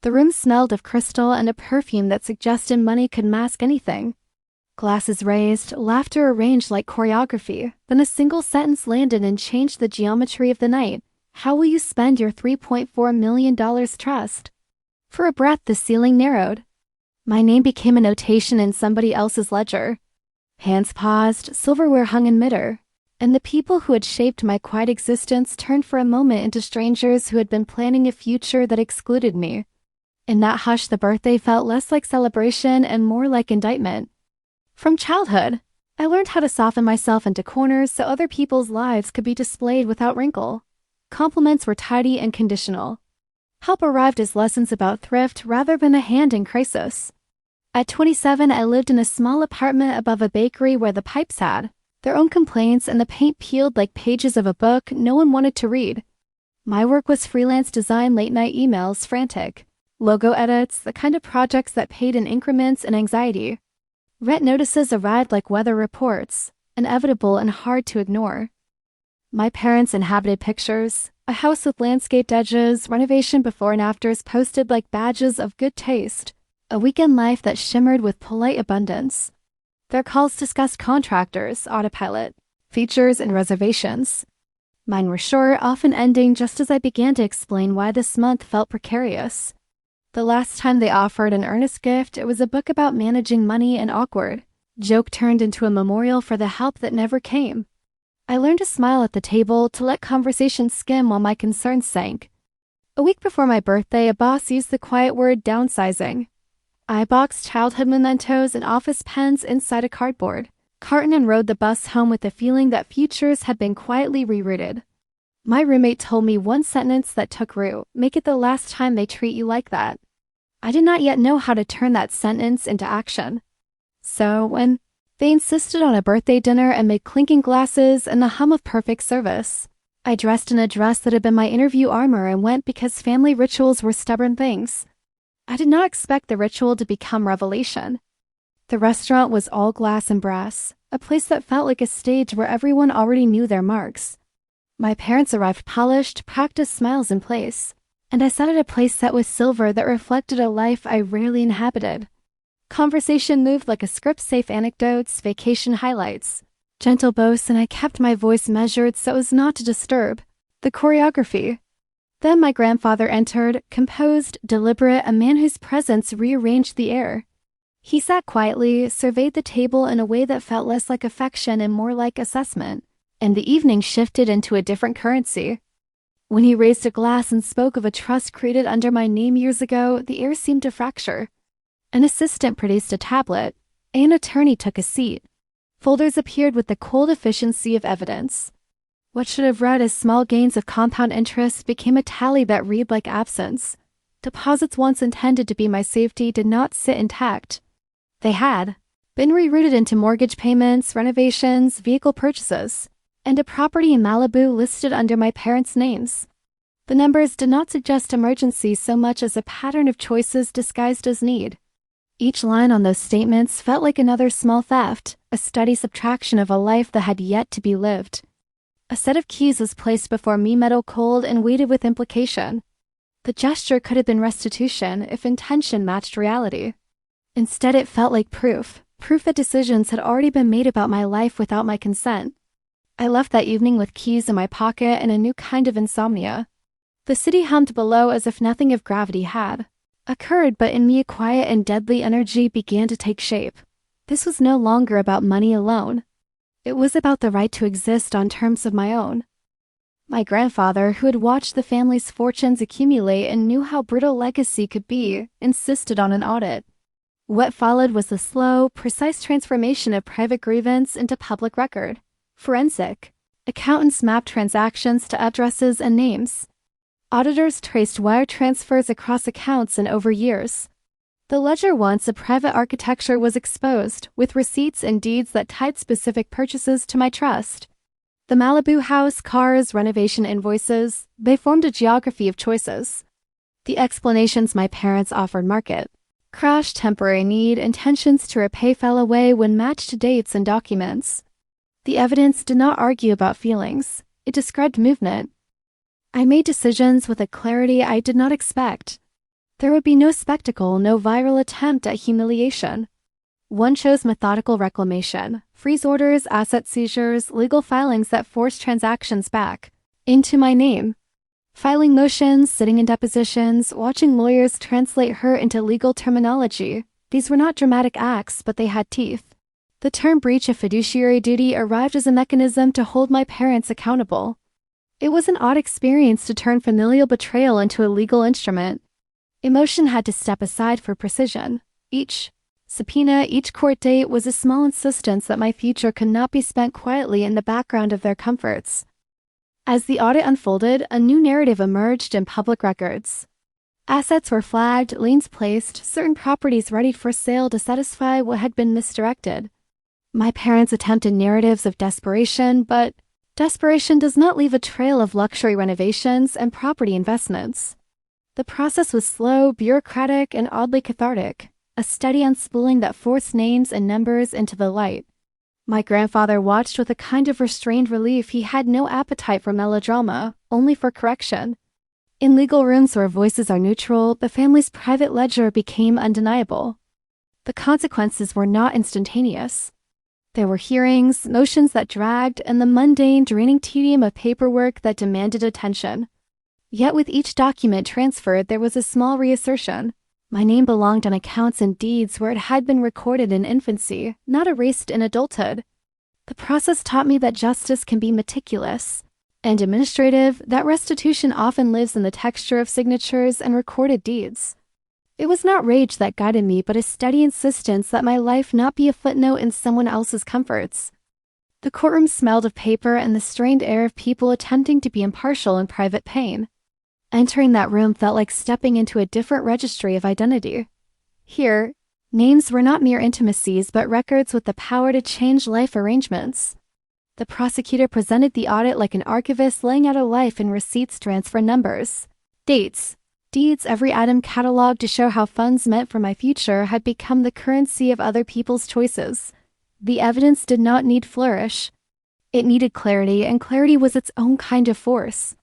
The room smelled of crystal and a perfume that suggested money could mask anything. Glasses raised, laughter arranged like choreography, then a single sentence landed and changed the geometry of the night. How will you spend your $3.4 million trust? For a breath, the ceiling narrowed. My name became a notation in somebody else's ledger. Hands paused, silverware hung in midair, and the people who had shaped my quiet existence turned for a moment into strangers who had been planning a future that excluded me. In that hush, the birthday felt less like celebration and more like indictment. From childhood, I learned how to soften myself into corners so other people's lives could be displayed without wrinkle. Compliments were tidy and conditional. Help arrived as lessons about thrift rather than a hand in crisis. At 27, I lived in a small apartment above a bakery where the pipes had their own complaints and the paint peeled like pages of a book no one wanted to read. My work was freelance design, late-night emails, frantic logo edits, the kind of projects that paid in increments and anxiety. Rent notices arrived like weather reports, inevitable and hard to ignore. My parents inhabited pictures, a house with landscaped edges, renovation before and afters posted like badges of good taste, a weekend life that shimmered with polite abundance. Their calls discussed contractors, autopilot, features, and reservations. Mine were short, often ending just as I began to explain why this month felt precarious. The last time they offered an earnest gift, it was a book about managing money and awkward. Joke turned into a memorial for the help that never came. I learned to smile at the table, to let conversation skim while my concerns sank. A week before my birthday, a boss used the quiet word downsizing. I boxed childhood mementos and office pens inside a cardboard carton and rode the bus home with the feeling that futures had been quietly rerouted. My roommate told me one sentence that took root: make it the last time they treat you like that. I did not yet know how to turn that sentence into action. So when they insisted on a birthday dinner amid clinking glasses and the hum of perfect service, I dressed in a dress that had been my interview armor and went because family rituals were stubborn things. I did not expect the ritual to become revelation. The restaurant was all glass and brass, a place that felt like a stage where everyone already knew their marks. My parents arrived polished, practiced smiles in place, and I sat at a place set with silver that reflected a life I rarely inhabited. Conversation moved like a script, safe anecdotes, vacation highlights, gentle boasts, and I kept my voice measured so as not to disturb the choreography. Then my grandfather entered, composed, deliberate, a man whose presence rearranged the air. He sat quietly, surveyed the table in a way that felt less like affection and more like assessment, and the evening shifted into a different currency. When he raised a glass and spoke of a trust created under my name years ago, the air seemed to fracture. An assistant produced a tablet. An attorney took a seat. Folders appeared with the cold efficiency of evidence. What should have read as small gains of compound interest became a tally that read like absence. Deposits once intended to be my safety did not sit intact. They had been rerouted into mortgage payments, renovations, vehicle purchases, and a property in Malibu listed under my parents' names. The numbers did not suggest emergency so much as a pattern of choices disguised as need. Each line on those statements felt like another small theft, a steady subtraction of a life that had yet to be lived. A set of keys was placed before me, metal cold, and weighted with implication. The gesture could have been restitution if intention matched reality. Instead, it felt like proof that decisions had already been made about my life without my consent. I left that evening with keys in my pocket and a new kind of insomnia. The city hummed below as if nothing of gravity had occurred, but in me a quiet and deadly energy began to take shape. This was no longer about money alone. It was about the right to exist on terms of my own. My grandfather, who had watched the family's fortunes accumulate and knew how brittle legacy could be, insisted on an audit. What followed was the slow, precise transformation of private grievance into public record. Forensic. Accountants mapped transactions to addresses and names. Auditors traced wire transfers across accounts and over years. The ledger, once a private architecture, was exposed, with receipts and deeds that tied specific purchases to my trust. The Malibu house, cars, renovation invoices, they formed a geography of choices. The explanations my parents offered market. Crash, temporary need, intentions to repay fell away when matched to dates and documents. The evidence did not argue about feelings. It described movement. I made decisions with a clarity I did not expect. There would be no spectacle, no viral attempt at humiliation. One chose methodical reclamation, freeze orders, asset seizures, legal filings that forced transactions back into my name. Filing motions, sitting in depositions, watching lawyers translate her into legal terminology. These were not dramatic acts, but they had teeth. The term breach of fiduciary duty arrived as a mechanism to hold my parents accountable. It was an odd experience to turn familial betrayal into a legal instrument. Emotion had to step aside for precision. Each subpoena, each court date was a small insistence that my future could not be spent quietly in the background of their comforts. As the audit unfolded, a new narrative emerged in public records. Assets were flagged, liens placed, certain properties readied for sale to satisfy what had been misdirected. My parents attempted narratives of desperation, but desperation does not leave a trail of luxury renovations and property investments. The process was slow, bureaucratic, and oddly cathartic, a steady unspooling that forced names and numbers into the light. My grandfather watched with a kind of restrained relief. He had no appetite for melodrama, only for correction. In legal rooms where voices are neutral, the family's private ledger became undeniable. The consequences were not instantaneous. There were hearings, motions that dragged, and the mundane, draining tedium of paperwork that demanded attention. Yet with each document transferred, there was a small reassertion. My name belonged on accounts and deeds where it had been recorded in infancy, not erased in adulthood. The process taught me that justice can be meticulous and administrative, that restitution often lives in the texture of signatures and recorded deeds. It was not rage that guided me, but a steady insistence that my life not be a footnote in someone else's comforts. The courtroom smelled of paper and the strained air of people attempting to be impartial in private pain. Entering that room felt like stepping into a different registry of identity. Here, names were not mere intimacies, but records with the power to change life arrangements. The prosecutor presented the audit like an archivist laying out a life in receipts, transfer numbers, dates, deeds, every item cataloged to show how funds meant for my future had become the currency of other people's choices. The evidence did not need flourish. It needed clarity, and clarity was its own kind of force.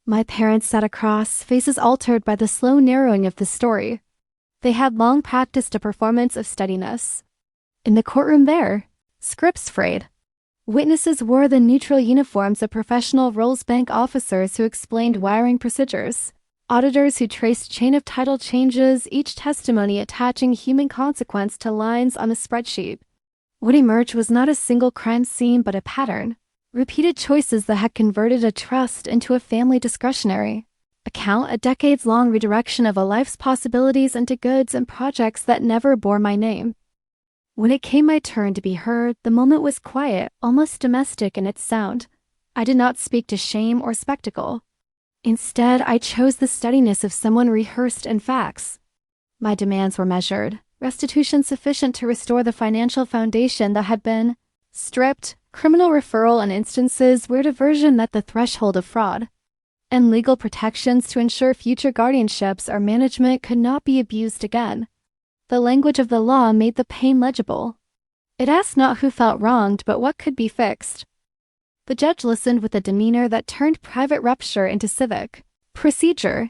My parents sat across, faces altered by the slow narrowing of the story. They had long practiced a performance of steadiness. In the courtroom there, scripts frayed. Witnesses wore the neutral uniforms of professional Rolls Bank officers who explained wiring procedures. Auditors who traced chain of title changes, each testimony attaching human consequence to lines on a spreadsheet. What emerged was not a single crime scene, but a pattern. Repeated choices that had converted a trust into a family discretionary account, a decades-long redirection of a life's possibilities into goods and projects that never bore my name. When it came my turn to be heard, the moment was quiet, almost domestic in its sound. I did not speak to shame or spectacle. Instead, I chose the steadiness of someone rehearsed in facts. My demands were measured, restitution sufficient to restore the financial foundation that had been stripped, criminal referral in instances where diversion met the threshold of fraud, and legal protections to ensure future guardianships or management could not be abused again. The language of the law made the pain legible. It asked not who felt wronged, but what could be fixed. The judge listened with a demeanor that turned private rupture into civic procedure.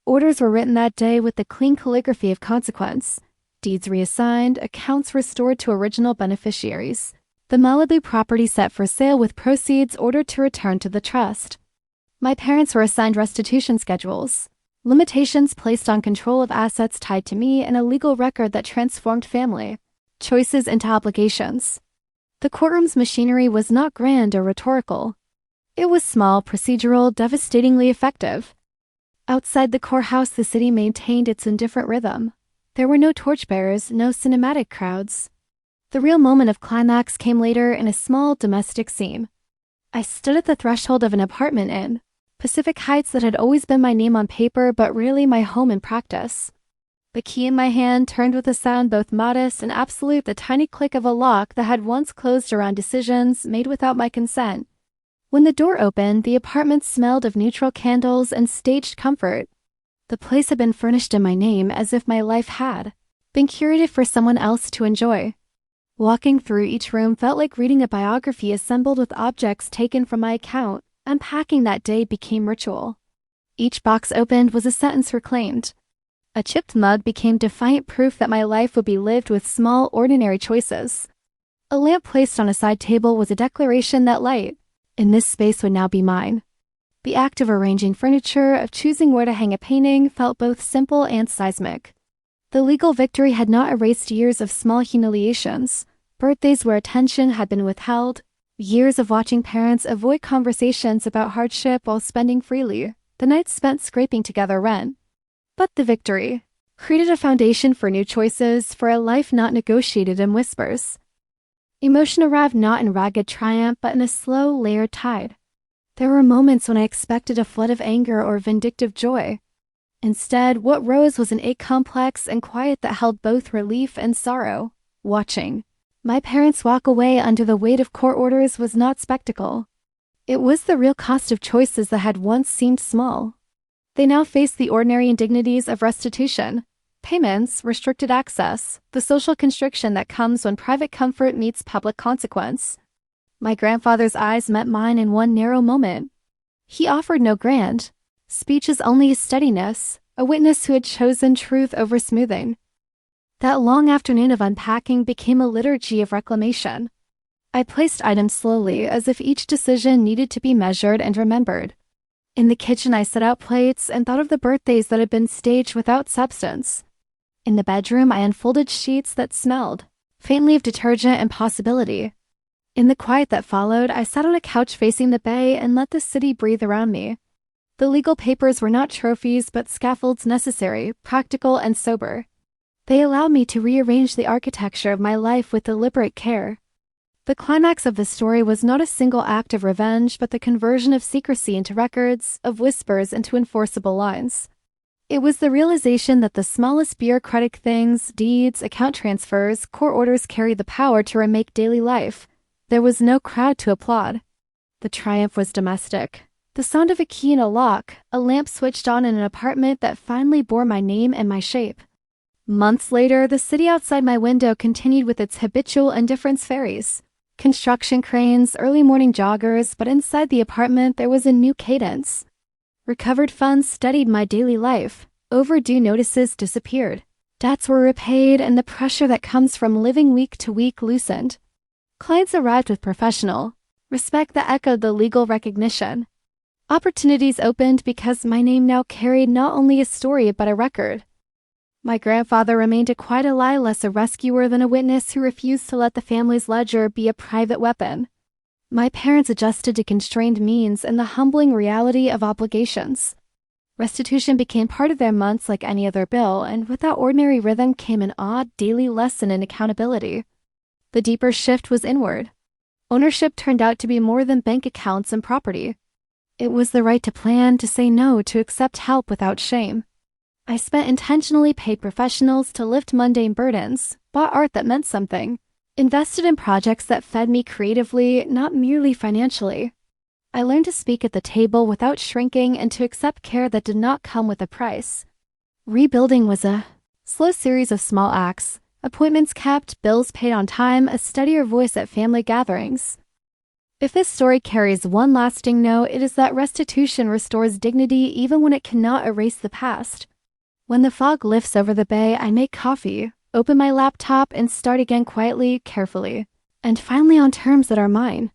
Orders were written that day with the clean calligraphy of consequence. Deeds reassigned, accounts restored to original beneficiaries. The Malibu property set for sale with proceeds ordered to return to the trust. My parents were assigned restitution schedules, limitations placed on control of assets tied to me, and a legal record that transformed family choices into obligations. The courtroom's machinery was not grand or rhetorical. It was small, procedural, devastatingly effective. Outside the courthouse, the city maintained its indifferent rhythm. There were no torchbearers, no cinematic crowds. The real moment of climax came later in a small domestic scene. I stood at the threshold of an apartment in Pacific Heights that had always been my name on paper but rarely my home in practice. The key in my hand turned with a sound both modest and absolute, the tiny click of a lock that had once closed around decisions made without my consent. When the door opened, the apartment smelled of neutral candles and staged comfort. The place had been furnished in my name as if my life had been curated for someone else to enjoy. Walking through each room felt like reading a biography assembled with objects taken from my account. Unpacking that day became ritual. Each box opened was a sentence reclaimed, A chipped mug became defiant proof that my life would be lived with small, ordinary choices. A lamp placed on a side table was a declaration that light in this space would now be mine. The act of arranging furniture, of choosing where to hang a painting, felt both simple and seismic. The legal victory had not erased years of small humiliations, birthdays where attention had been withheld, years of watching parents avoid conversations about hardship while spending freely, the nights spent scraping together rent. But the victory created a foundation for new choices, for a life not negotiated in whispers. Emotion arrived not in ragged triumph, but in a slow, layered tide. There were moments when I expected a flood of anger or vindictive joy. Instead, what rose was an ache complex and quiet that held both relief and sorrow. Watching my parents walk away under the weight of court orders was not spectacle. It was the real cost of choices that had once seemed small. They now faced the ordinary indignities of restitution, payments, restricted access, the social constriction that comes when private comfort meets public consequence. My grandfather's eyes met mine in one narrow moment. He offered no grand speeches, only his steadiness, a witness who had chosen truth over smoothing. That long afternoon of unpacking became a liturgy of reclamation. I placed items slowly, as if each decision needed to be measured and remembered. In the kitchen, I set out plates and thought of the birthdays that had been staged without substance. In the bedroom, I unfolded sheets that smelled faintly of detergent and possibility. In the quiet that followed, I sat on a couch facing the bay and let the city breathe around me. The legal papers were not trophies, but scaffolds necessary, practical, and sober. They allowed me to rearrange the architecture of my life with deliberate care. The climax of the story was not a single act of revenge, but the conversion of secrecy into records, of whispers into enforceable lines. It was the realization that the smallest bureaucratic things, deeds, account transfers, court orders carried the power to remake daily life. There was no crowd to applaud. The triumph was domestic. The sound of a key in a lock, a lamp switched on in an apartment that finally bore my name and my shape. Months later, the city outside my window continued with its habitual indifference ferries, construction cranes, early morning joggers, but inside the apartment there was a new cadence. Recovered funds steadied my daily life. Overdue notices disappeared. Debts were repaid, and the pressure that comes from living week to week loosened. Clients arrived with professional respect that echoed the legal recognition. Opportunities opened because my name now carried not only a story but a record. My grandfather remained a quiet ally, less a rescuer than a witness who refused to let the family's ledger be a private weapon. My parents adjusted to constrained means and the humbling reality of obligations. Restitution became part of their months like any other bill, and with that ordinary rhythm came an odd daily lesson in accountability. The deeper shift was inward. Ownership turned out to be more than bank accounts and property. It was the right to plan, to say no, to accept help without shame. I spent intentionally paid professionals to lift mundane burdens, bought art that meant something, invested in projects that fed me creatively, not merely financially. I learned to speak at the table without shrinking and to accept care that did not come with a price. Rebuilding was a slow series of small acts, appointments kept, bills paid on time, a steadier voice at family gatherings. If this story carries one lasting note, it is that restitution restores dignity even when it cannot erase the past. When the fog lifts over the bay, I make coffee, open my laptop, and start again quietly, carefully, and finally on terms that are mine.